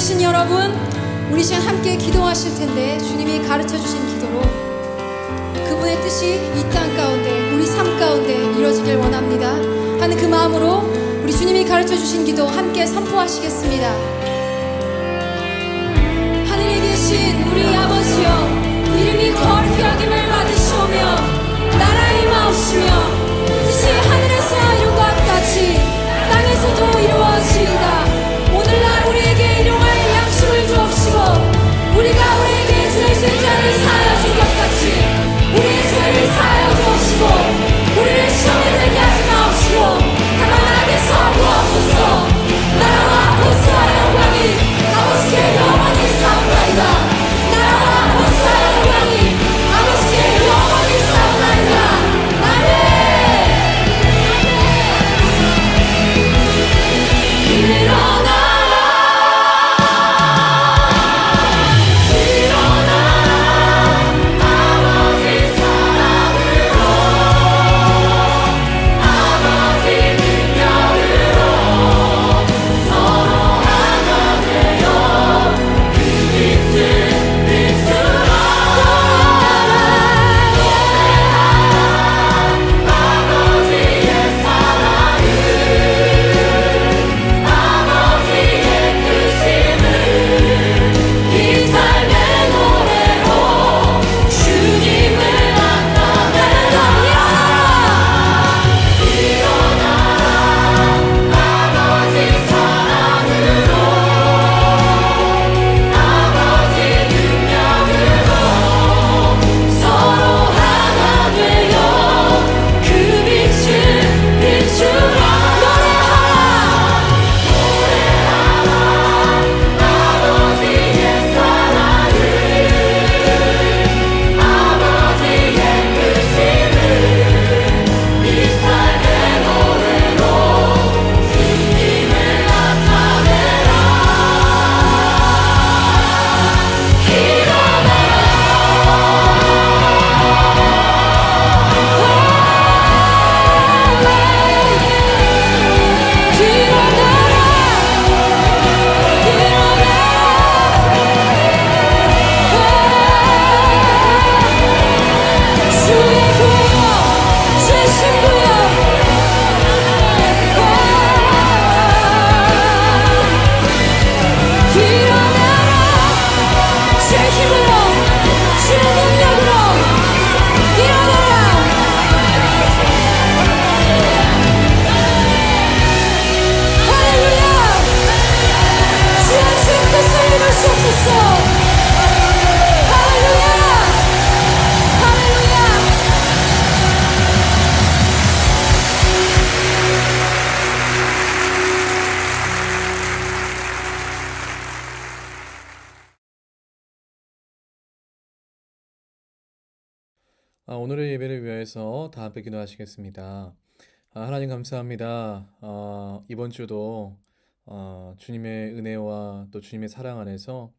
계신 여러분, 우리 시간 함께 기도하실 텐데 주님이 가르쳐 주신 기도로 그분의 뜻이 이 땅 가운데 우리 삶 가운데 이루어지길 원합니다 하는 그 마음으로 우리 주님이 가르쳐 주신 기도 함께 선포하시겠습니다. 하늘에 계신 우리 아버지여, 이름이 거룩히 여김을 받으시오며 나라의 임하옵시며 뜻이 하늘에서 이룬 것 같이 땅에서도 이루어지이다. 오늘날 우리에게 일용할 양식을 주옵시고 우리가 우리에게 죄 지은 자를 사하여 준 것 같이 우리의 죄를 사하여 주옵시고 우리를 시험에 들게 하지 마옵시고 다만 악에서 구하옵소서. 나라와 권세와 영광이 아버지께 영원히 싸우나이다. 나라와 권세와 영광이 아버지께 영원히 싸우나이다. 아멘. 오늘의 예배를 위해서 다 함께 기도하시겠습니다. 하나님 감사합니다. 이번 주도 주님의 은혜와 또 주님의 사랑 안에서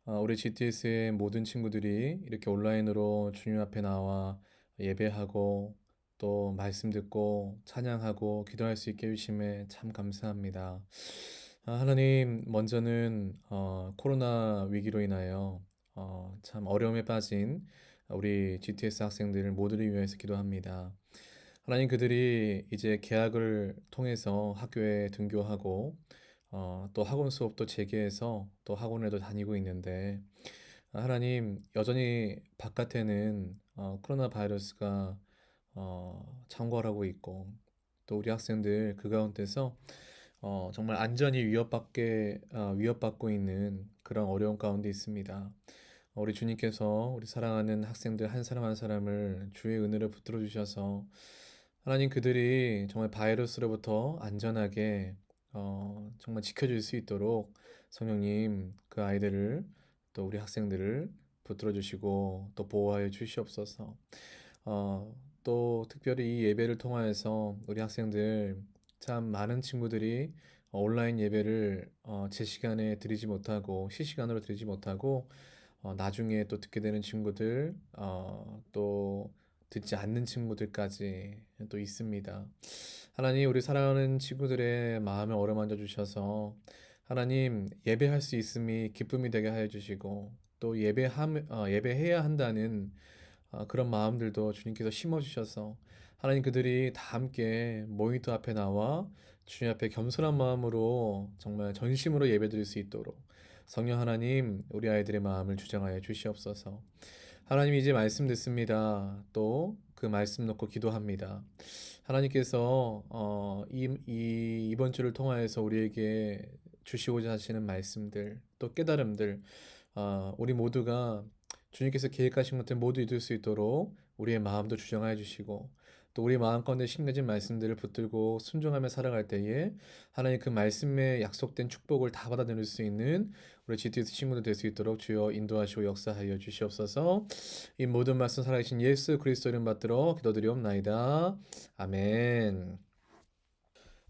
우리 GTS의 모든 친구들이 이렇게 온라인으로 주님 앞에 나와 예배하고 또 말씀 듣고 찬양하고 기도할 수 있게 해주심에 참 감사합니다. 하나님, 먼저는 코로나 위기로 인하여 참 어려움에 빠진 우리 GTS 학생들 모두를 위해서 기도합니다. 하나님, 그들이 이제 개학을 통해서 학교에 등교하고 또 학원 수업도 재개해서 또 학원에도 다니고 있는데, 하나님, 여전히 바깥에는 코로나 바이러스가 창궐하고 있고 또 우리 학생들 그 가운데서 정말 안전이 위협받고 있는 그런 어려운 가운데 있습니다. 우리 주님께서 우리 사랑하는 학생들 한 사람 한 사람을 주의 은혜로 붙들어 주셔서 하나님, 그들이 정말 바이러스로부터 안전하게 정말 지켜줄 수 있도록 성령님, 그 아이들을 또 우리 학생들을 붙들어 주시고 또 보호하여 주시옵소서. 또 특별히 이 예배를 통하여서 우리 학생들 참 많은 친구들이 온라인 예배를 제 시간에 드리지 못하고 실시간으로 드리지 못하고 나중에 또 듣게 되는 친구들, 또 듣지 않는 친구들까지 또 있습니다. 하나님, 우리 사랑하는 친구들의 마음을 어루만져 주셔서 하나님 예배할 수 있음이 기쁨이 되게 하여 주시고 또 예배해야 한다는 그런 마음들도 주님께서 심어 주셔서 하나님 그들이 다 함께 모니터 앞에 나와 주님 앞에 겸손한 마음으로 정말 전심으로 예배드릴 수 있도록 성령 하나님 우리 아이들의 마음을 주장하여 주시옵소서. 하나님 이제 말씀 듣습니다. 또 그 말씀 놓고 기도합니다. 하나님께서 이번 주를 통하여서 우리에게 주시고자 하시는 말씀들 또 깨달음들 우리 모두가 주님께서 계획하신 것들 모두 이룰 수 있도록 우리의 마음도 주장하여 주시고 또 우리 마음 가운데 심겨진 말씀들을 붙들고 순종하며 살아갈 때에 하나님 그 말씀에 약속된 축복을 다 받아들일 수 있는 우리 GTS 친구들 될 수 있도록 주여 인도하시고 역사하여 주시옵소서. 이 모든 말씀 살아계신 예수 그리스도 이름 받들어 기도드리옵나이다. 아멘.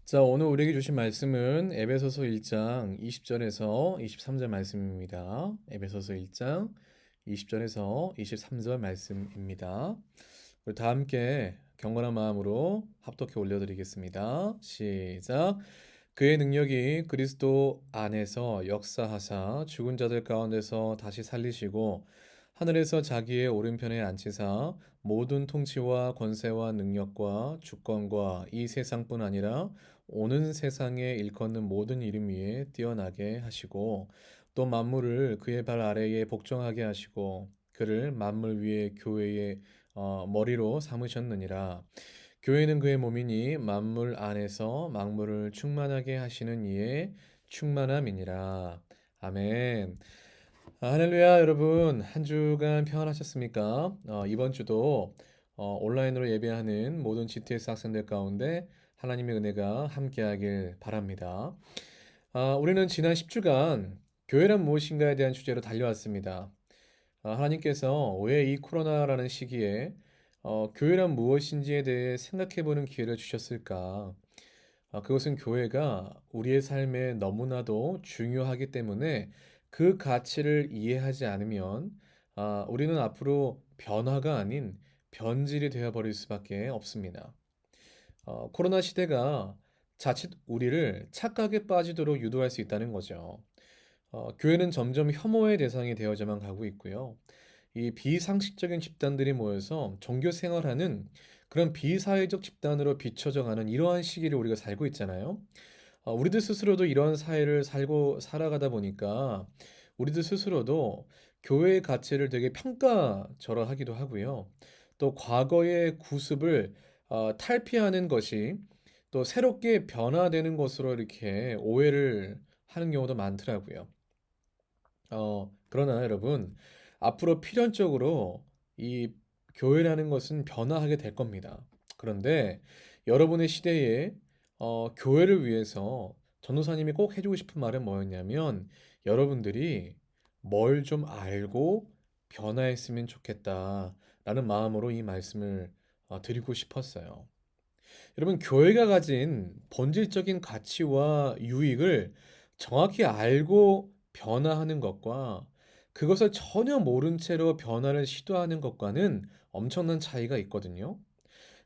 자, 오늘 우리에게 주신 말씀은 에베소서 1장 20절에서 23절 말씀입니다. 에베소서 1장 20절에서 23절 말씀입니다. 우리 다 함께 경건한 마음으로 합독해 올려드리겠습니다. 시작. 그의 능력이 그리스도 안에서 역사하사 죽은 자들 가운데서 다시 살리시고 하늘에서 자기의 오른편에 앉히사 모든 통치와 권세와 능력과 주권과 이 세상뿐 아니라 오는 세상에 일컫는 모든 이름 위에 뛰어나게 하시고 또 만물을 그의 발 아래에 복종하게 하시고 그를 만물 위에 교회의 머리로 삼으셨느니라. 교회는 그의 몸이니 만물 안에서 만물을 충만하게 하시는 이의 충만함이니라. 아멘. 할렐루야 여러분 한 주간 평안하셨습니까? 이번 주도 온라인으로 예배하는 모든 GTS 학생들 가운데 하나님의 은혜가 함께하길 바랍니다. 우리는 지난 10주간 교회란 무엇인가에 대한 주제로 달려왔습니다. 하나님께서 왜 이 코로나라는 시기에 교회란 무엇인지에 대해 생각해보는 기회를 주셨을까? 그것은 교회가 우리의 삶에 너무나도 중요하기 때문에 그 가치를 이해하지 않으면 우리는 앞으로 변화가 아닌 변질이 되어버릴 수밖에 없습니다. 코로나 시대가 자칫 우리를 착각에 빠지도록 유도할 수 있다는 거죠. 교회는 점점 혐오의 대상이 되어져만 가고 있고요. 이 비상식적인 집단들이 모여서 종교 생활하는 그런 비사회적 집단으로 비춰져 가는 이러한 시기를 우리가 살고 있잖아요. 우리들 스스로도 이런 사회를 살아가다 보니까 우리들 스스로도 교회의 가치를 되게 평가절하하기도 하고요. 또 과거의 구습을 탈피하는 것이 또 새롭게 변화되는 것으로 이렇게 오해를 하는 경우도 많더라고요. 그러나 여러분, 앞으로 필연적으로 이 교회라는 것은 변화하게 될 겁니다. 그런데 여러분의 시대에 교회를 위해서 전도사님이 꼭 해주고 싶은 말은 뭐였냐면 여러분들이 뭘 좀 알고 변화했으면 좋겠다라는 마음으로 이 말씀을 드리고 싶었어요. 여러분, 교회가 가진 본질적인 가치와 유익을 정확히 알고 변화하는 것과 그것을 전혀 모른 채로 변화를 시도하는 것과는 엄청난 차이가 있거든요.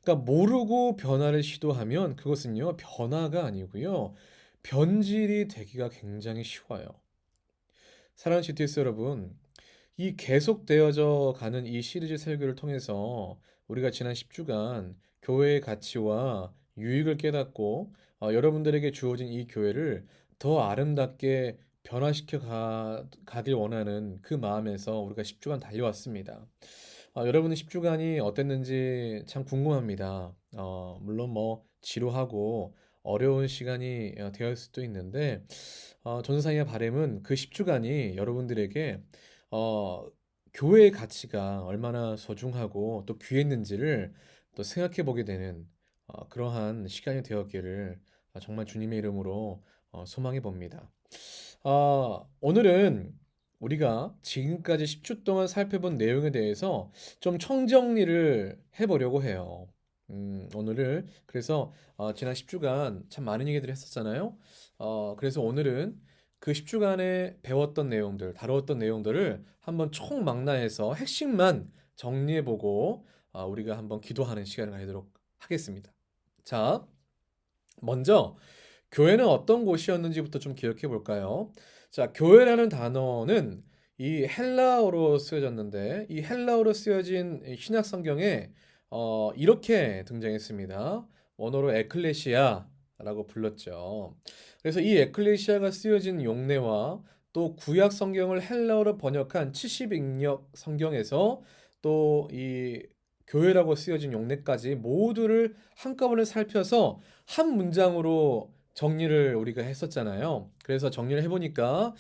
그러니까 모르고 변화를 시도하면 그것은요, 변화가 아니고요, 변질이 되기가 굉장히 쉬워요. 사랑하는 GTS 여러분, 이 계속되어져 가는 이 시리즈 설교를 통해서 우리가 지난 10주간 교회의 가치와 유익을 깨닫고 여러분들에게 주어진 이 교회를 더 아름답게 가길 원하는 그 마음에서 우리가 10주간 달려왔습니다. 여러분의 10주간이 어땠는지 참 궁금합니다. 물론 뭐 지루하고 어려운 시간이 되었을 수도 있는데 전도사님의 바람은 그 10주간이 여러분들에게 어, 교회의 가치가 얼마나 소중하고 또 귀했는지를 또 생각해 보게 되는 그러한 시간이 되었기를 정말 주님의 이름으로 소망해 봅니다. 오늘은 우리가 지금까지 10주 동안 살펴본 내용에 대해서 좀 총정리를 해보려고 해요. 오늘을 그래서 지난 10주간 참 많은 얘기들을 했었잖아요. 그래서 오늘은 그 10주간에 배웠던 내용들, 다루었던 내용들을 한번 총망라해서 핵심만 정리해보고 우리가 한번 기도하는 시간을 가지도록 하겠습니다. 자, 먼저 교회는 어떤 곳이었는지부터 좀 기억해 볼까요? 자, 교회라는 단어는 이 헬라어로 쓰여졌는데 이 헬라어로 쓰여진 이 신약 성경에 이렇게 등장했습니다. 원어로 에클레시아라고 불렀죠. 그래서 이 에클레시아가 쓰여진 용례와 또 구약 성경을 헬라어로 번역한 70인역 성경에서 또 이 교회라고 쓰여진 용례까지 모두를 한꺼번에 살펴서 한 문장으로 정리를 우리가 했었잖아요. 그래서 정리를 해보니까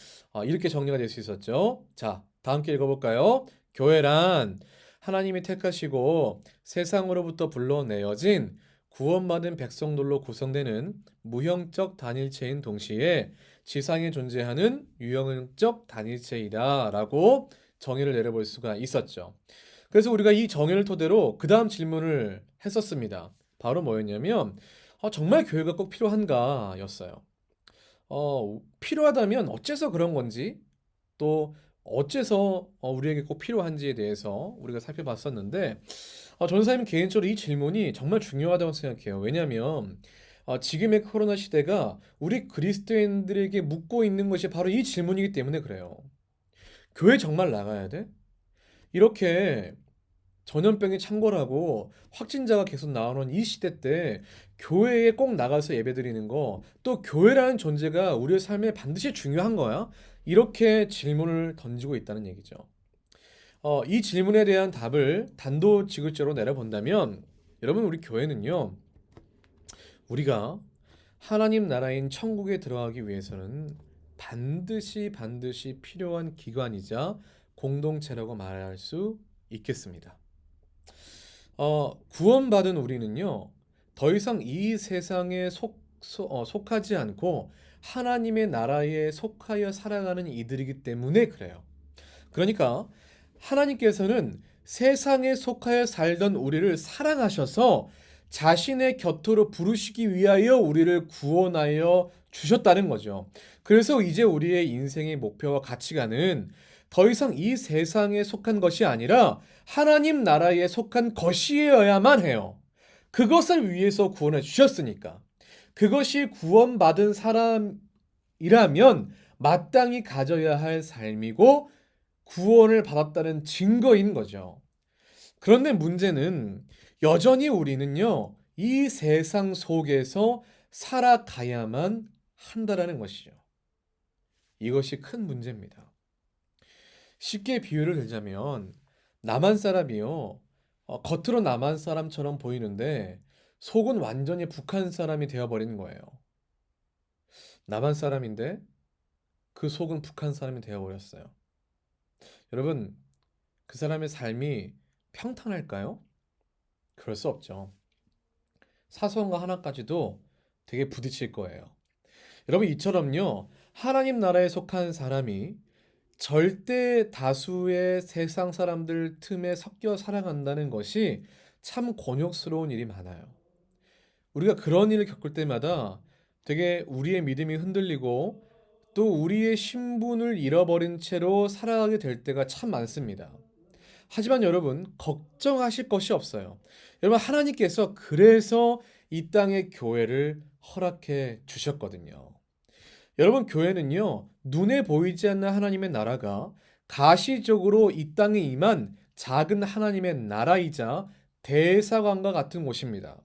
이렇게 정리가 될 수 있었죠. 자, 다 함께 읽어볼까요? 교회란 하나님이 택하시고 세상으로부터 불러내어진 구원받은 백성들로 구성되는 무형적 단일체인 동시에 지상에 존재하는 유형적 단일체이다 라고 정의를 내려볼 수가 있었죠. 그래서 우리가 이 정의를 토대로 그 다음 질문을 했었습니다. 바로 뭐였냐면 정말 교회가 꼭 필요한가 였어요. 필요하다면 어째서 그런 건지 또 어째서 우리에게 꼭 필요한지에 대해서 우리가 살펴봤었는데 저는 사실 개인적으로 이 질문이 정말 중요하다고 생각해요. 왜냐하면 지금의 코로나 시대가 우리 그리스도인들에게 묻고 있는 것이 바로 이 질문이기 때문에 그래요. 교회 정말 나가야 돼? 이렇게 전염병이 창궐하고 확진자가 계속 나오는 이 시대 때 교회에 꼭 나가서 예배드리는 거, 또 교회라는 존재가 우리의 삶에 반드시 중요한 거야? 이렇게 질문을 던지고 있다는 얘기죠. 이 질문에 대한 답을 단도직입적으로 내려본다면 여러분 우리 교회는요. 우리가 하나님 나라인 천국에 들어가기 위해서는 반드시 필요한 기관이자 공동체라고 말할 수 있겠습니다. 구원받은 우리는요, 더 이상 이 세상에 속하지 않고 하나님의 나라에 속하여 살아가는 이들이기 때문에 그래요. 그러니까 하나님께서는 세상에 속하여 살던 우리를 사랑하셔서 자신의 곁으로 부르시기 위하여 우리를 구원하여 주셨다는 거죠. 그래서 이제 우리의 인생의 목표와 가치관은 더 이상 이 세상에 속한 것이 아니라 하나님 나라에 속한 것이어야만 해요. 그것을 위해서 구원해 주셨으니까. 그것이 구원받은 사람이라면 마땅히 가져야 할 삶이고 구원을 받았다는 증거인 거죠. 그런데 문제는 여전히 우리는요, 이 세상 속에서 살아가야만 한다라는 것이죠. 이것이 큰 문제입니다. 쉽게 비유를 들자면 남한 사람이요. 겉으로 남한 사람처럼 보이는데 속은 완전히 북한 사람이 되어버리는 거예요. 남한 사람인데 그 속은 북한 사람이 되어버렸어요. 여러분, 그 사람의 삶이 평탄할까요? 그럴 수 없죠. 사소한 거 하나까지도 되게 부딪힐 거예요. 여러분, 이처럼요. 하나님 나라에 속한 사람이 절대 다수의 세상 사람들 틈에 섞여 살아간다는 것이 참 곤욕스러운 일이 많아요. 우리가 그런 일을 겪을 때마다 되게 우리의 믿음이 흔들리고 또 우리의 신분을 잃어버린 채로 살아가게 될 때가 참 많습니다. 하지만 여러분, 걱정하실 것이 없어요. 여러분, 하나님께서 그래서 이 땅에 교회를 허락해 주셨거든요. 여러분, 교회는요, 눈에 보이지 않는 하나님의 나라가 가시적으로 이 땅에 임한 작은 하나님의 나라이자 대사관과 같은 곳입니다.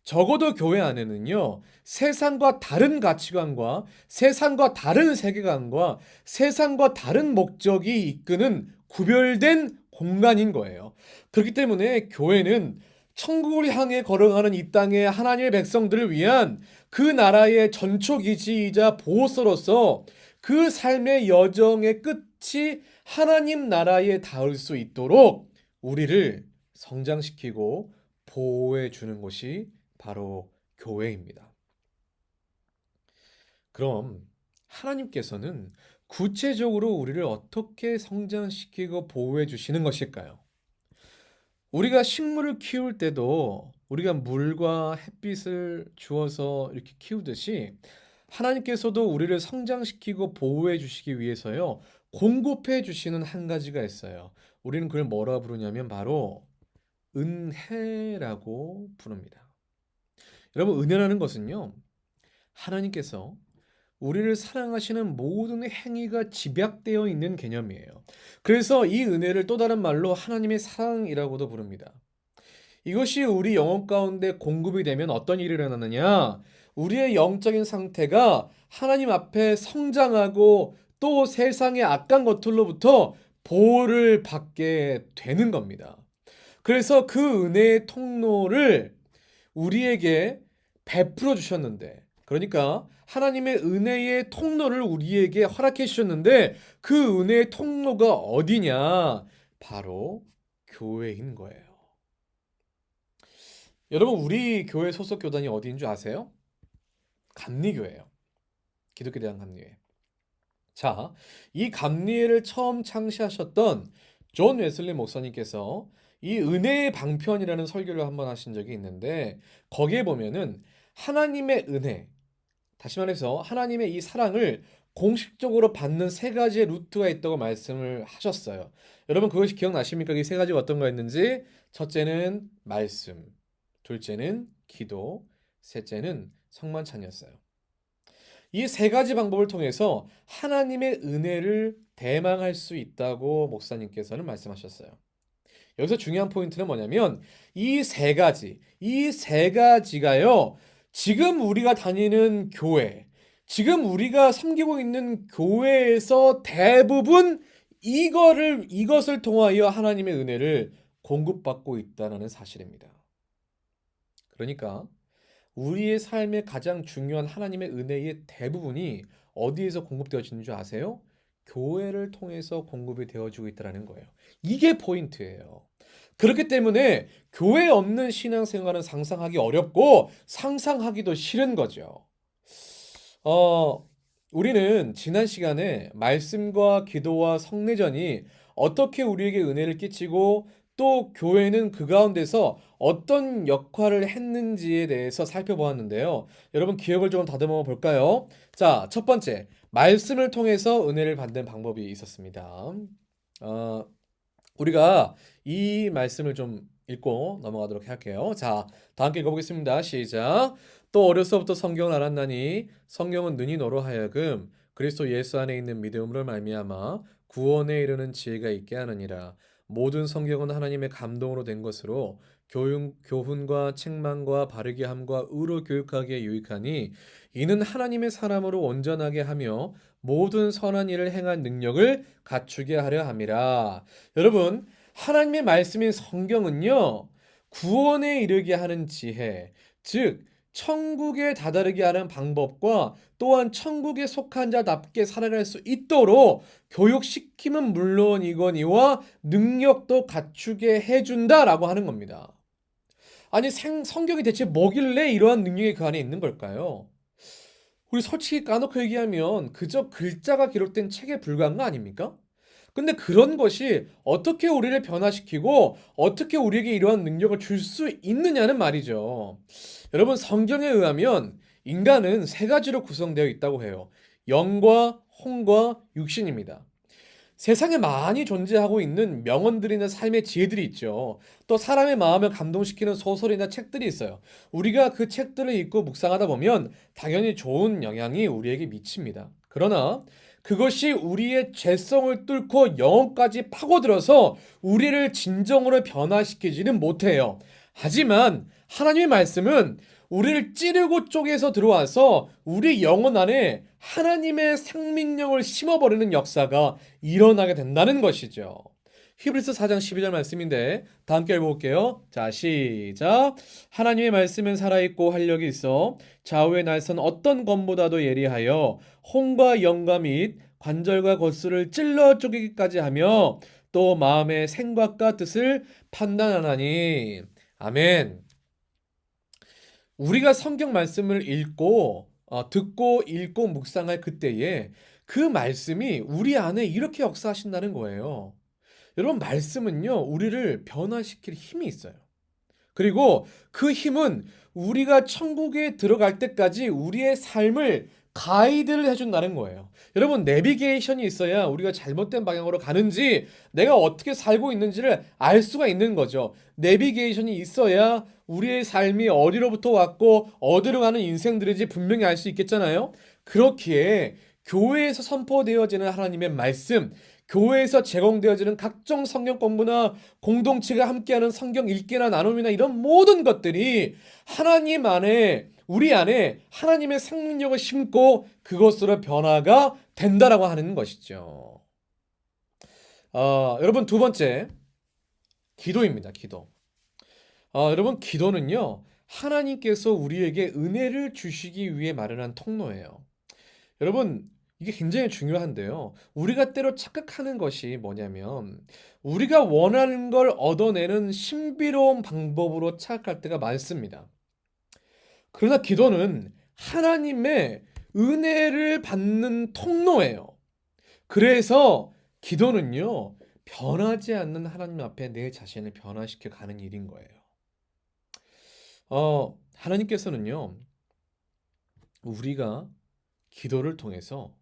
적어도 교회 안에는요, 세상과 다른 가치관과 세상과 다른 세계관과 세상과 다른 목적이 이끄는 구별된 공간인 거예요. 그렇기 때문에 교회는 천국을 향해 걸어가는 이 땅의 하나님의 백성들을 위한 그 나라의 전초기지이자 보호소로서 그 삶의 여정의 끝이 하나님 나라에 닿을 수 있도록 우리를 성장시키고 보호해 주는 곳이 바로 교회입니다. 그럼 하나님께서는 구체적으로 우리를 어떻게 성장시키고 보호해 주시는 것일까요? 우리가 식물을 키울 때도 우리가 물과 햇빛을 주어서 이렇게 키우듯이 하나님께서도 우리를 성장시키고 보호해 주시기 위해서요, 공급해 주시는 한 가지가 있어요. 우리는 그걸 뭐라 부르냐면 바로 은혜라고 부릅니다. 여러분, 은혜라는 것은요, 하나님께서 우리를 사랑하시는 모든 행위가 집약되어 있는 개념이에요. 그래서 이 은혜를 또 다른 말로 하나님의 사랑이라고도 부릅니다. 이것이 우리 영혼 가운데 공급이 되면 어떤 일이 일어나느냐? 우리의 영적인 상태가 하나님 앞에 성장하고 또 세상의 악한 것들로부터 보호를 받게 되는 겁니다. 그래서 그 은혜의 통로를 우리에게 베풀어 주셨는데, 그러니까 하나님의 은혜의 통로를 우리에게 허락해 주셨는데 그 은혜의 통로가 어디냐? 바로 교회인 거예요. 여러분, 우리 교회 소속 교단이 어디인 줄 아세요? 감리교회예요. 기독교에 대한 감리회. 자, 이 감리회를 처음 창시하셨던 존 웨슬리 목사님께서 이 은혜의 방편이라는 설교를 한번 하신 적이 있는데, 거기에 보면은 하나님의 은혜, 다시 말해서 하나님의 이 사랑을 공식적으로 받는 세 가지의 루트가 있다고 말씀을 하셨어요. 여러분, 그것이 기억나십니까? 이 세 가지가 어떤 거였는지? 첫째는 말씀, 둘째는 기도, 셋째는 성만찬이었어요. 이 세 가지 방법을 통해서 하나님의 은혜를 대망할 수 있다고 목사님께서는 말씀하셨어요. 여기서 중요한 포인트는 뭐냐면 이 세 가지가요, 지금 우리가 다니는 교회, 지금 우리가 섬기고 있는 교회에서 대부분 이것을 통하여 하나님의 은혜를 공급받고 있다는 사실입니다. 그러니까 우리의 삶의 가장 중요한 하나님의 은혜의 대부분이 어디에서 공급되어지는 줄 아세요? 교회를 통해서 공급이 되어지고 있다는 거예요. 이게 포인트예요. 그렇기 때문에 교회 없는 신앙생활은 상상하기 어렵고 상상하기도 싫은 거죠. 우리는 지난 시간에 말씀과 기도와 성례전이 어떻게 우리에게 은혜를 끼치고 또 교회는 그 가운데서 어떤 역할을 했는지에 대해서 살펴보았는데요. 여러분, 기억을 좀 다듬어 볼까요? 자, 첫 번째, 말씀을 통해서 은혜를 받는 방법이 있었습니다. 우리가 이 말씀을 좀 읽고 넘어가도록 할게요. 자, 다 함께 읽어보겠습니다. 시작. 또 어려서부터 성경을 알았나니 성경은 능히 너로 하여금 그리스도 예수 안에 있는 믿음으로 말미암아 구원에 이르는 지혜가 있게 하느니라. 모든 성경은 하나님의 감동으로 된 것으로 교훈과 책망과 바르게 함과 의로 교육하기에 유익하니 이는 하나님의 사람으로 온전하게 하며 모든 선한 일을 행한 능력을 갖추게 하려 함이라. 여러분, 하나님의 말씀인 성경은요, 구원에 이르게 하는 지혜, 즉 천국에 다다르게 하는 방법과 또한 천국에 속한 자답게 살아갈 수 있도록 교육시킴은 물론이거니와 능력도 갖추게 해준다라고 하는 겁니다. 아니, 성경이 대체 뭐길래 이러한 능력이 그 안에 있는 걸까요? 우리 솔직히 까놓고 얘기하면 그저 글자가 기록된 책에 불과한 거 아닙니까? 근데 그런 것이 어떻게 우리를 변화시키고 어떻게 우리에게 이러한 능력을 줄 수 있느냐는 말이죠. 여러분, 성경에 의하면 인간은 세 가지로 구성되어 있다고 해요. 영과 혼과 육신입니다. 세상에 많이 존재하고 있는 명언들이나 삶의 지혜들이 있죠. 또 사람의 마음을 감동시키는 소설이나 책들이 있어요. 우리가 그 책들을 읽고 묵상하다 보면 당연히 좋은 영향이 우리에게 미칩니다. 그러나 그것이 우리의 죄성을 뚫고 영혼까지 파고들어서 우리를 진정으로 변화시키지는 못해요. 하지만 하나님의 말씀은 우리를 찌르고 쪼개서 들어와서 우리 영혼 안에 하나님의 생명력을 심어버리는 역사가 일어나게 된다는 것이죠. 히브리서 4장 12절 말씀인데 다 함께 읽어볼게요. 자, 시작. 하나님의 말씀은 살아있고 활력이 있어 좌우의 날선 어떤 검보다도 예리하여 혼과 영과 및 관절과 골수를 찔러 쪼개기까지 하며 또 마음의 생각과 뜻을 판단하나니. 아멘. 우리가 성경 말씀을 듣고 읽고 묵상할 그때에 그 말씀이 우리 안에 이렇게 역사하신다는 거예요. 여러분, 말씀은요, 우리를 변화시킬 힘이 있어요. 그리고 그 힘은 우리가 천국에 들어갈 때까지 우리의 삶을 가이드를 해준다는 거예요. 여러분, 내비게이션이 있어야 우리가 잘못된 방향으로 가는지 내가 어떻게 살고 있는지를 알 수가 있는 거죠. 내비게이션이 있어야 우리의 삶이 어디로부터 왔고 어디로 가는 인생들인지 분명히 알 수 있겠잖아요. 그렇기에 교회에서 선포되어지는 하나님의 말씀, 교회에서 제공되어지는 각종 성경 공부나 공동체가 함께하는 성경 읽기나 나눔이나 이런 모든 것들이 하나님 안에, 우리 안에 하나님의 생명력을 심고 그것으로 변화가 된다라고 하는 것이죠. 여러분, 두 번째, 기도입니다. 기도. 여러분, 기도는요, 하나님께서 우리에게 은혜를 주시기 위해 마련한 통로예요. 여러분, 이게 굉장히 중요한데요. 우리가 때로 착각하는 것이 뭐냐면 우리가 원하는 걸 얻어내는 신비로운 방법으로 착각할 때가 많습니다. 그러나 기도는 하나님의 은혜를 받는 통로예요. 그래서 기도는요, 변하지 않는 하나님 앞에 내 자신을 변화시켜 가는 일인 거예요. 하나님께서는요, 우리가 기도를 통해서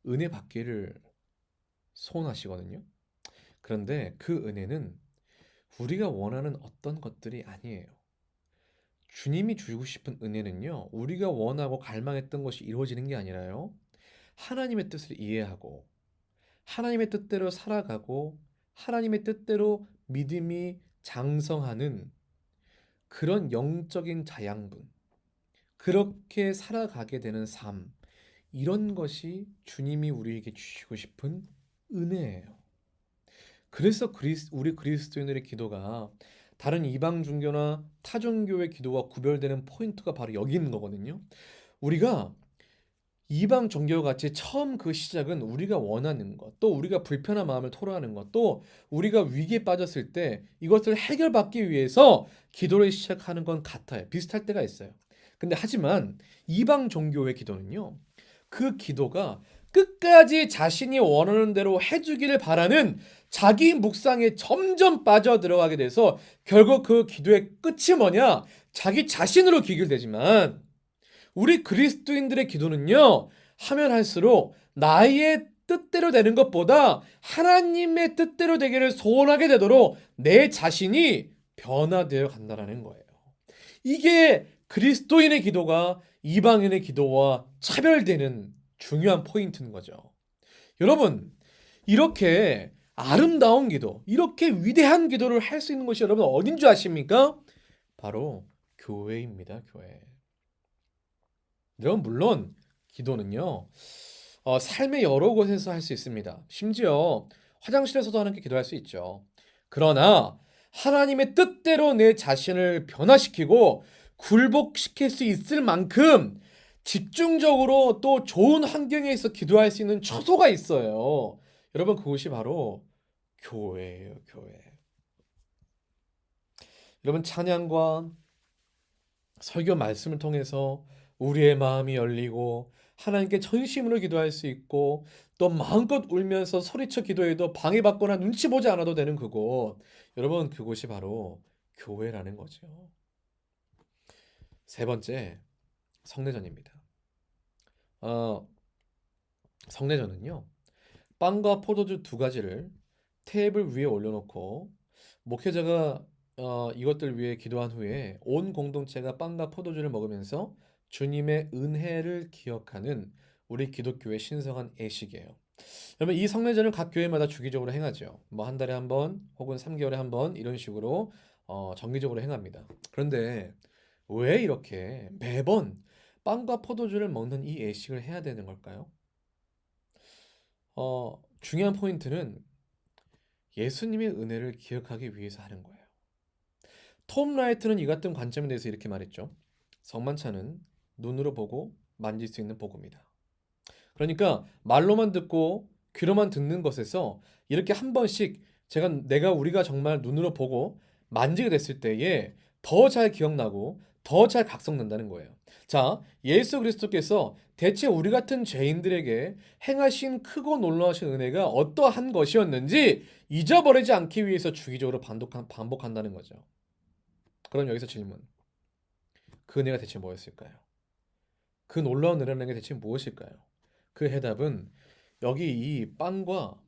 은혜 받기를 소원하시거든요. 그런데 그 은혜는 우리가 원하는 어떤 것들이 아니에요. 주님이 주고 싶은 은혜는요, 우리가 원하고 갈망했던 것이 이루어지는 게 아니라요, 하나님의 뜻을 이해하고 하나님의 뜻대로 살아가고 하나님의 뜻대로 믿음이 장성하는 그런 영적인 자양분, 그렇게 살아가게 되는 삶, 이런 것이 주님이 우리에게 주시고 싶은 은혜예요. 그래서 우리 그리스도인들의 기도가 다른 이방 종교나 타 종교의 기도와 구별되는 포인트가 바로 여기 있는 거거든요. 우리가 이방 종교와 같이 처음 그 시작은 우리가 원하는 것, 또 우리가 불편한 마음을 토로하는 것, 또 우리가 위기에 빠졌을 때 이것을 해결받기 위해서 기도를 시작하는 건 같아요. 비슷할 때가 있어요. 근데 하지만 이방 종교의 기도는요, 그 기도가 끝까지 자신이 원하는 대로 해주기를 바라는 자기 묵상에 점점 빠져들어가게 돼서 결국 그 기도의 끝이 뭐냐? 자기 자신으로 귀결되지만 우리 그리스도인들의 기도는요, 하면 할수록 나의 뜻대로 되는 것보다 하나님의 뜻대로 되기를 소원하게 되도록 내 자신이 변화되어 간다는 거예요. 이게 그리스도인의 기도가 이방인의 기도와 차별되는 중요한 포인트인 거죠. 여러분, 이렇게 아름다운 기도, 이렇게 위대한 기도를 할 수 있는 것이 여러분 어딘 줄 아십니까? 바로 교회입니다. 교회. 여러분, 물론 기도는요, 삶의 여러 곳에서 할 수 있습니다. 심지어 화장실에서도 하는 게 기도할 수 있죠. 그러나 하나님의 뜻대로 내 자신을 변화시키고 굴복시킬 수 있을 만큼 집중적으로 또 좋은 환경에서 기도할 수 있는 처소가 있어요. 여러분, 그곳이 바로 교회예요. 교회. 여러분, 찬양과 설교 말씀을 통해서 우리의 마음이 열리고 하나님께 전심으로 기도할 수 있고 또 마음껏 울면서 소리쳐 기도해도 방해받거나 눈치 보지 않아도 되는 그곳, 여러분, 그곳이 바로 교회라는 거죠. 세 번째, 성례전입니다. 성례전은요, 빵과 포도주 두 가지를 테이블 위에 올려놓고 목회자가 이것들 위해 기도한 후에 온 공동체가 빵과 포도주를 먹으면서 주님의 은혜를 기억하는 우리 기독교의 신성한 예식이에요. 여러분, 이 성례전을 각 교회마다 주기적으로 행하죠. 뭐 한 달에 한 번 혹은 3개월에 한 번 이런 식으로 정기적으로 행합니다. 그런데 왜 이렇게 매번 빵과 포도주를 먹는 이 예식을 해야 되는 걸까요? 중요한 포인트는 예수님의 은혜를 기억하기 위해서 하는 거예요. 톰 라이트는 이 같은 관점에 대해서 이렇게 말했죠. 성만찬은 눈으로 보고 만질 수 있는 복음이다. 그러니까 말로만 듣고 귀로만 듣는 것에서 이렇게 한 번씩 우리가 정말 눈으로 보고 만지게 됐을 때에 더 잘 기억나고 더 잘 각성된다는 거예요. 자, 예수 그리스도께서 대체 우리 같은 죄인들에게 행하신 크고 놀라우신 은혜가 어떠한 것이었는지 잊어버리지 않기 위해서 주기적으로 반복한다는 거죠. 그럼 여기서 질문. 그 은혜가 대체 뭐였을까요? 그 놀라운 은혜라는 게 대체 무엇일까요? 그 해답은 여기 이 빵과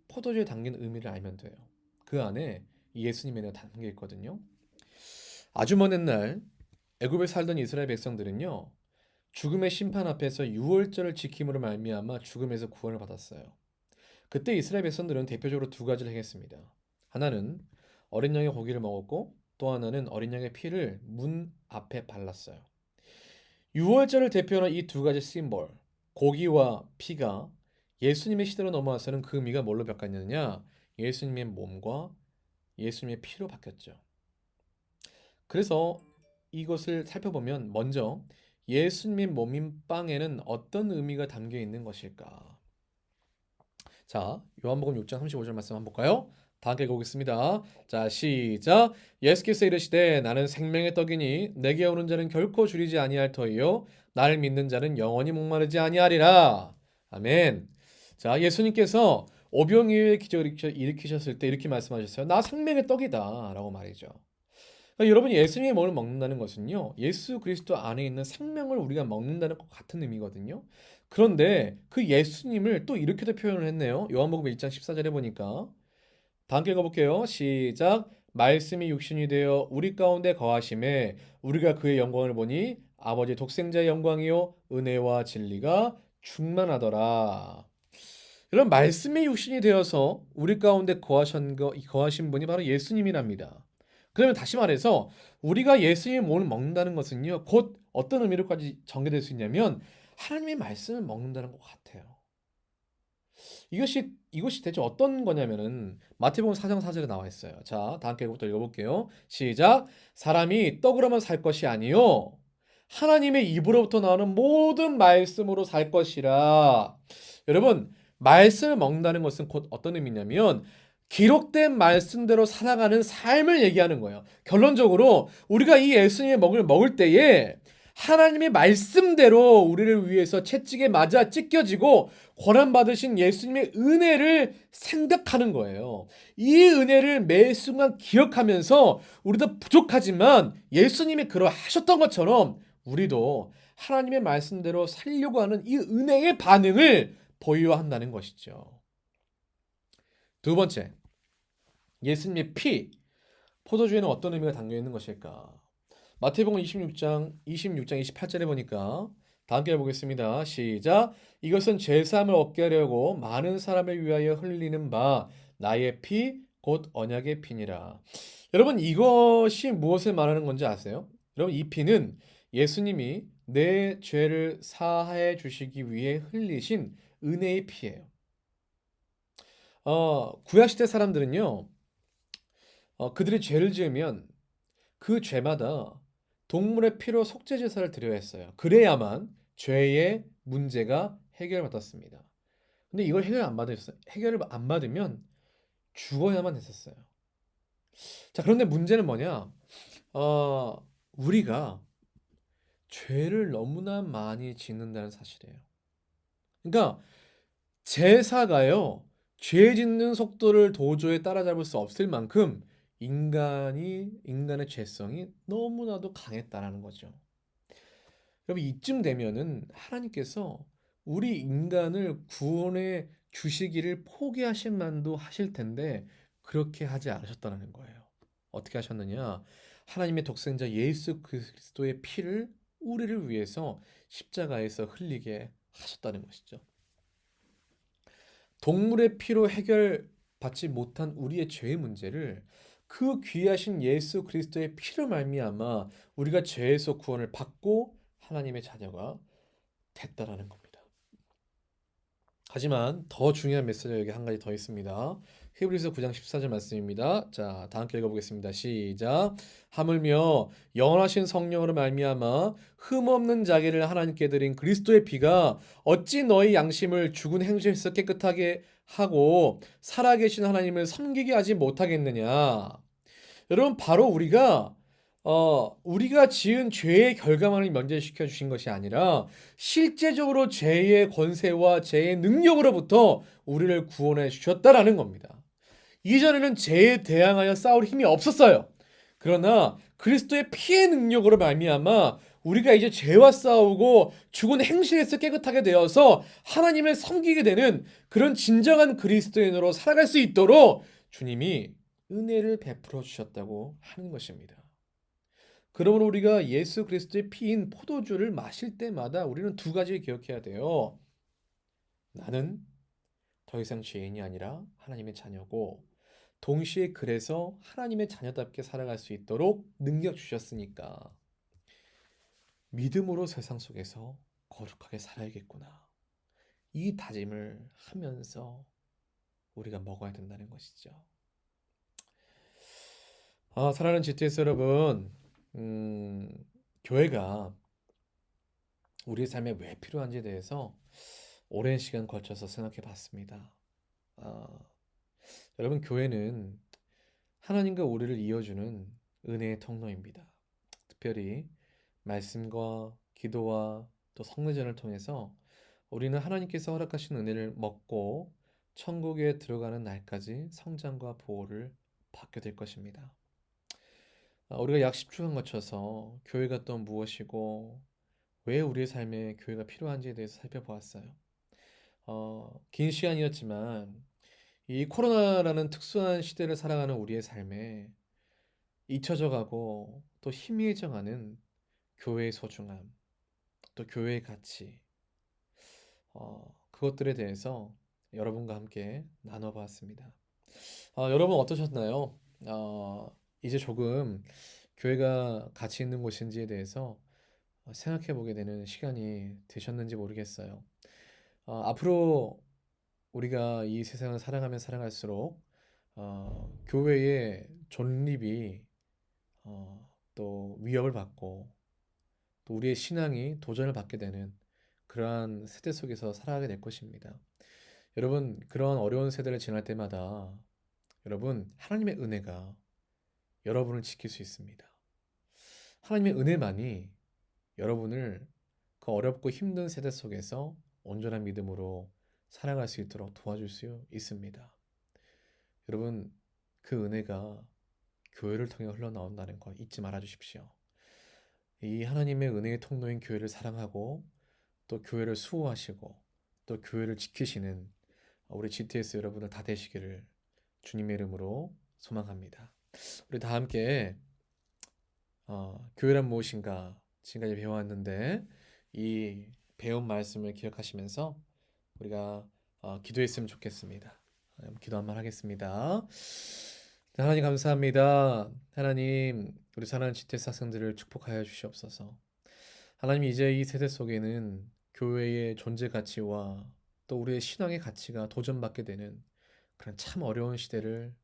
포도주에 담긴 의미를 알면 돼요. 그 안에 이 예수님의 은혜가 담겨 있거든요. 아주 먼 옛날 애굽에 살던 이스라엘 백성들은요, 죽음의 심판 앞에서 유월절을 지킴으로 말미암아 죽음에서 구원을 받았어요. 그때 이스라엘 백성들은 대표적으로 두 가지를 행했습니다. 하나는 어린 양의 고기를 먹었고, 또 하나는 어린 양의 피를 문 앞에 발랐어요. 유월절을 대표하는 이 두 가지 심볼, 고기와 피가 예수님의 시대로 넘어와서는 그 의미가 뭘로 바뀌었느냐? 예수님의 몸과 예수님의 피로 바뀌었죠. 그래서 이것을 살펴보면 먼저 예수님의 몸인 빵에는 어떤 의미가 담겨 있는 것일까? 자, 요한복음 6장 35절 말씀 한번 볼까요? 다 함께 읽어보겠습니다. 자, 시작. 예수께서 이르시되 나는 생명의 떡이니 내게 오는 자는 결코 줄이지 아니할 터이요 나를 믿는 자는 영원히 목마르지 아니하리라. 아멘. 자, 예수님께서 오병이어의 기적을 일으키셨을 때 이렇게 말씀하셨어요. 나 생명의 떡이다 라고 말이죠. 그러니까 여러분이 예수님의 몸을 먹는다는 것은요, 예수 그리스도 안에 있는 생명을 우리가 먹는다는 것 같은 의미거든요. 그런데 그 예수님을 또 이렇게도 표현을 했네요. 요한복음 1장 14절에 보니까 다 함께 읽어볼게요. 시작. 말씀이 육신이 되어 우리 가운데 거하심에 우리가 그의 영광을 보니 아버지 독생자의 영광이요 은혜와 진리가 충만하더라. 이런 말씀이 육신이 되어서 우리 가운데 거하신 분이 바로 예수님이랍니다. 그러면 다시 말해서 우리가 예수님의 몸을 먹는다는 것은요, 곧 어떤 의미로까지 전개될 수 있냐면 하나님의 말씀을 먹는다는 것 같아요. 이것이 대체 어떤 거냐면은 마태복음 4장 4절에 나와 있어요. 자, 다 함께 이것부터 읽어볼게요. 시작. 사람이 떡으로만 살 것이 아니요 하나님의 입으로부터 나오는 모든 말씀으로 살 것이라. 여러분, 말씀을 먹는다는 것은 곧 어떤 의미냐면 기록된 말씀대로 살아가는 삶을 얘기하는 거예요. 결론적으로 우리가 이 예수님의 먹을 때에 하나님의 말씀대로 우리를 위해서 채찍에 맞아 찢겨지고 고난받으신 예수님의 은혜를 생각하는 거예요. 이 은혜를 매 순간 기억하면서 우리도 부족하지만 예수님이 그러하셨던 것처럼 우리도 하나님의 말씀대로 살려고 하는 이 은혜의 반응을 보여야 한다는 것이죠. 두 번째, 예수님의 피, 포도주에는 어떤 의미가 담겨 있는 것일까? 마태복음 26장 28절에 보니까 다 함께 해보겠습니다. 시작. 이것은 죄사함을 얻게 하려고 많은 사람을 위하여 흘리는 바 나의 피 곧 언약의 피니라. 여러분, 이것이 무엇을 말하는 건지 아세요? 여러분, 이 피는 예수님이 내 죄를 사하해 주시기 위해 흘리신 은혜의 피예요. 구약시대 사람들은요, 그들이 죄를 지으면 그 죄마다 동물의 피로 속죄제사를 드려야 했어요. 그래야만 죄의 문제가 해결받았습니다. 근데 이걸 해결을 안 받으면 죽어야만 했었어요. 자, 그런데 문제는 뭐냐? 우리가 죄를 너무나 많이 짓는다는 사실이에요. 그러니까 제사가요, 죄 짓는 속도를 도저히 따라잡을 수 없을 만큼 인간의 죄성이 너무나도 강했다라는 거죠. 여러분, 이쯤 되면은 하나님께서 우리 인간을 구원해 주시기를 포기하실 만도 하실 텐데 그렇게 하지 않으셨다는 거예요. 어떻게 하셨느냐? 하나님의 독생자 예수 그리스도의 피를 우리를 위해서 십자가에서 흘리게 하셨다는 것이죠. 동물의 피로 해결받지 못한 우리의 죄의 문제를 그 귀하신 예수 그리스도의 피로 말미암아 우리가 죄에서 구원을 받고 하나님의 자녀가 됐다라는 겁니다. 하지만 더 중요한 메시지가 여기 한 가지 더 있습니다. 히브리서 9장 14절 말씀입니다. 자, 다 함께 읽어보겠습니다. 시작. 하물며 영원하신 성령으로 말미암아 흠없는 자기를 하나님께 드린 그리스도의 피가 어찌 너희 양심을 죽은 행실에서 깨끗하게 하고 살아계신 하나님을 섬기게 하지 못하겠느냐. 여러분, 바로 우리가 지은 죄의 결과만을 면제시켜 주신 것이 아니라 실제적으로 죄의 권세와 죄의 능력으로부터 우리를 구원해 주셨다라는 겁니다. 이전에는 죄에 대항하여 싸울 힘이 없었어요. 그러나 그리스도의 피의 능력으로 말미암아 우리가 이제 죄와 싸우고 죽은 행실에서 깨끗하게 되어서 하나님을 섬기게 되는 그런 진정한 그리스도인으로 살아갈 수 있도록 주님이 은혜를 베풀어 주셨다고 하는 것입니다. 그러므로 우리가 예수 그리스도의 피인 포도주를 마실 때마다 우리는 두 가지를 기억해야 돼요. 나는 더 이상 죄인이 아니라 하나님의 자녀고, 동시에 그래서 하나님의 자녀답게 살아갈 수 있도록 능력 주셨으니까 믿음으로 세상 속에서 거룩하게 살아야겠구나. 이 다짐을 하면서 우리가 먹어야 된다는 것이죠. 사랑하는 GTS 여러분, 교회가 우리의 삶에 왜 필요한지에 대해서 오랜 시간 걸쳐서 생각해 봤습니다. 여러분, 교회는 하나님과 우리를 이어주는 은혜의 통로입니다. 특별히 말씀과 기도와 또 성례전을 통해서 우리는 하나님께서 허락하신 은혜를 먹고 천국에 들어가는 날까지 성장과 보호를 받게 될 것입니다. 우리가 약 10주간 거쳐서 교회가 또 무엇이고 왜 우리의 삶에 교회가 필요한지에 대해서 살펴보았어요. 긴 시간이었지만 이 코로나라는 특수한 시대를 살아가는 우리의 삶에 잊혀져 가고 또 희미해져가는 교회의 소중함, 또 교회의 가치, 그것들에 대해서 여러분과 함께 나눠봤습니다. 여러분 어떠셨나요? 이제 조금 교회가 가치 있는 곳인지에 대해서 생각해 보게 되는 시간이 되셨는지 모르겠어요. 앞으로 우리가 이 세상을 살아가면 살아갈수록 교회의 존립이 또 위협을 받고 또 우리의 신앙이 도전을 받게 되는 그러한 세대 속에서 살아가게 될 것입니다. 여러분, 그런 어려운 세대를 지날 때마다 여러분, 하나님의 은혜가 여러분을 지킬 수 있습니다. 하나님의 은혜만이 여러분을 그 어렵고 힘든 세대 속에서 온전한 믿음으로 살아갈 수 있도록 도와줄 수 있습니다. 여러분, 그 은혜가 교회를 통해 흘러나온다는 거 잊지 말아 주십시오. 이 하나님의 은혜의 통로인 교회를 사랑하고 또 교회를 수호하시고 또 교회를 지키시는 우리 GTS 여러분들 다 되시기를 주님의 이름으로 소망합니다. 우리 다 함께 교회란 무엇인가 지금까지 배워왔는데 이 배운 말씀을 기억하시면서 우리가 기도했으면 좋겠습니다. 기도 한번 하겠습니다. 하나님 감사합니다. 하나님, 우리 사랑하는 GTS 학생들을 축복하여 주시옵소서. 하나님, 이제 이 세대 속에는 교회의 존재 가치와 또 우리의 신앙의 가치가 도전받게 되는 그런 참 어려운 시대를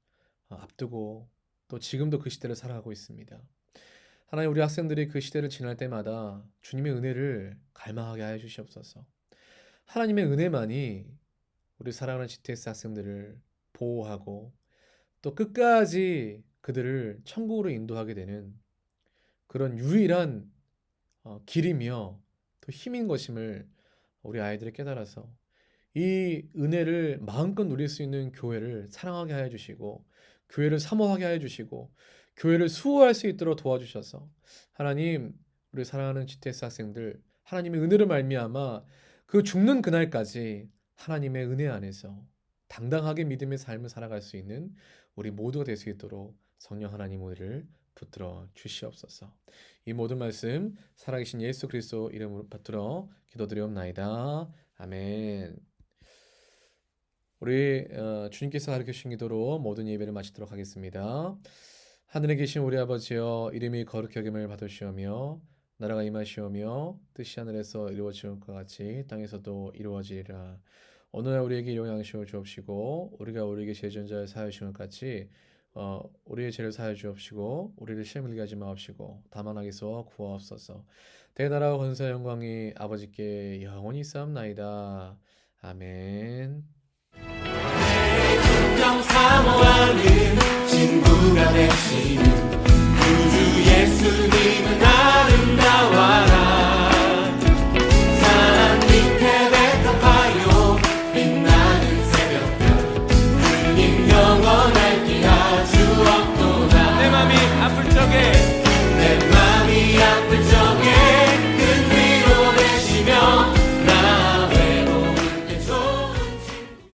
앞두고 또 지금도 그 시대를 살아가고 있습니다. 하나님, 우리 학생들이 그 시대를 지날 때마다 주님의 은혜를 갈망하게 하여 주시옵소서. 하나님의 은혜만이 우리 사랑하는 GTS 학생들을 보호하고 또 끝까지 그들을 천국으로 인도하게 되는 그런 유일한 길이며 또 힘인 것임을 우리 아이들이 깨달아서 이 은혜를 마음껏 누릴 수 있는 교회를 사랑하게 하여 주시고 교회를 사모하게 하여 주시고 교회를 수호할 수 있도록 도와주셔서 하나님, 우리 사랑하는 GTS 학생들 하나님의 은혜로 말미암아 그 죽는 그날까지 하나님의 은혜 안에서 당당하게 믿음의 삶을 살아갈 수 있는 우리 모두가 될 수 있도록 성령 하나님 우리를 붙들어 주시옵소서. 이 모든 말씀 살아계신 예수 그리스도 이름으로 받들어 기도드리옵나이다. 아멘. 우리 주님께서 가르쳐 주신 기도로 모든 예배를 마치도록 하겠습니다. 하늘에 계신 우리 아버지여, 이름이 거룩히 여김을 받으시오며 나라가 임하시오며 뜻이 하늘에서 이루어지는 것 같이 땅에서도 이루어지리라. 오늘날 우리에게 일용할 양식을 주옵시고 우리가 우리에게 죄 지은 자를 사하여 주신 것 같이 우리의 죄를 사하여 주옵시고 우리를 시험에 들게 하지 마옵시고 다만 악에서 구하옵소서. 대나라와 권세와 영광이 아버지께 영원히 있사옵나이다. 아멘. 사모하는 친구가 되시는